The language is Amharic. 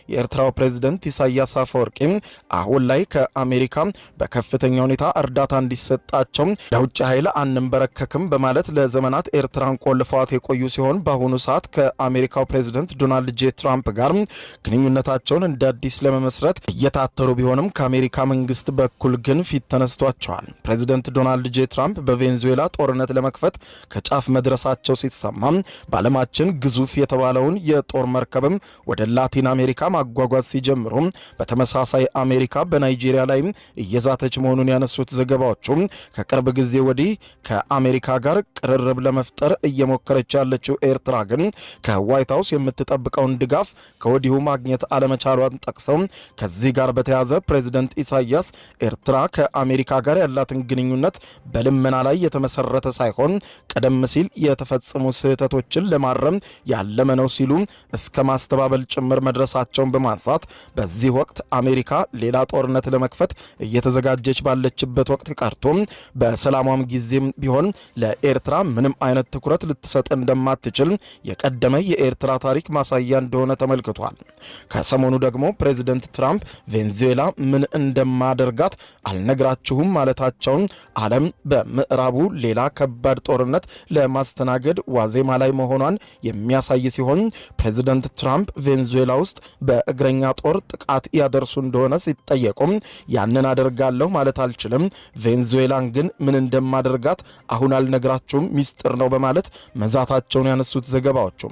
የኤርትራው ፕሬዝዳንት ኢሳያስ አፈወርቂ አሁን ላይ ከአሜሪካ በከፍተኛ ሁኔታ እርዳታ እንዲሰጣቸው ለውጭ ኃይል አንንበረከክም በማለት ለዘመናት ኤርትራን ቆልፈዋት የቆዩ ሲሆን በአሁኑ ሰዓት ከአሜሪካው ፕሬዝዳንት ዶናልድ ጄ ትራምፕ ጋር ግንኙነታቸውን እንደ አዲስ ለመመስረት እየታተሩ ቢሆንም ከአሜሪካ መንግስት በኩል ግን ፊት ተነስቷቸዋል። ፕሬዝዳንት ዶናልድ ጄ ትራምፕ በቬንዙዌላ ጦርነት ለመክፈት ከጫፍ መድረሳቸው ሲሰማ በዓለማችን ግዙፍ የተባለውን የጦር መርከብም ወደ ላቲን አሜሪካ ማጓጓዝ ሲጀምሩ በተመሳሳይ አሜሪካ በናይጄሪያ ላይ እየዛተች መሆኑን ያነሱት ዘገባዎቹ ከቅርብ ጊዜ ወዲህ ከአሜሪካ ጋር ቅርርብ ለመፍጠር እየሞከረች ያለችው ኤርትራ ግን ከዋይት ሃውስ የምትጠብቀውን ድጋፍ ከወዲሁ ማግኘት አለመቻሏን ጠቅሰው ከዚህ ጋር በተያያዘ ፕሬዝዳንት ኢሳያስ ኤርትራ ከአሜሪካ ጋር ያላትን ግንኙነት በልመና ላይ የተመሰረተ ሳይሆን ቀደም ሲል የተፈጸሙ ስህተቶችን ለማረም ያለመ ነው ሲሉ እስከ ማስተባበል ጭምር መድረሳቸውን በማንሳት በዚህ ወቅት አሜሪካ ሌላ ጦርነት ለመክፈት እየተዘጋጀች ባለችበት ወቅት ቀርቶ በሰላሟም ጊዜም ቢሆን ለኤርትራ ምንም አይነት ትኩረት ልትሰጥ እንደማትችል የቀደመ የኤርትራ ታሪክ ማሳያ እንደሆነ ተመልክቷል። ከሰሞኑ ደግሞ ፕሬዝዳንት ትራምፕ ቬንዙዌላ ምን እንደማደርጋት አልነግራችሁም ማለታቸውን ዓለም በምዕራቡ ሌላ ከባድ ጦርነት ለማስተናገድ ዋዜማ ላይ መሆኗን የሚያሳይ ሲሆን ፕሬዝዳንት ትራምፕ ቬንዙዌላ ውስጥ በእግረኛ ጦር ጥቃት ያደርሱ እንደሆነ ሲጠየቁም ያንን አደርጋለሁ ማለት አልችልም፣ ቬንዙዌላን ግን ምን እንደማደርጋት አሁን አልነግራችሁም ሚስጥር ነው በማለት መዛታቸውን ያነሱት ዘገባዎቹ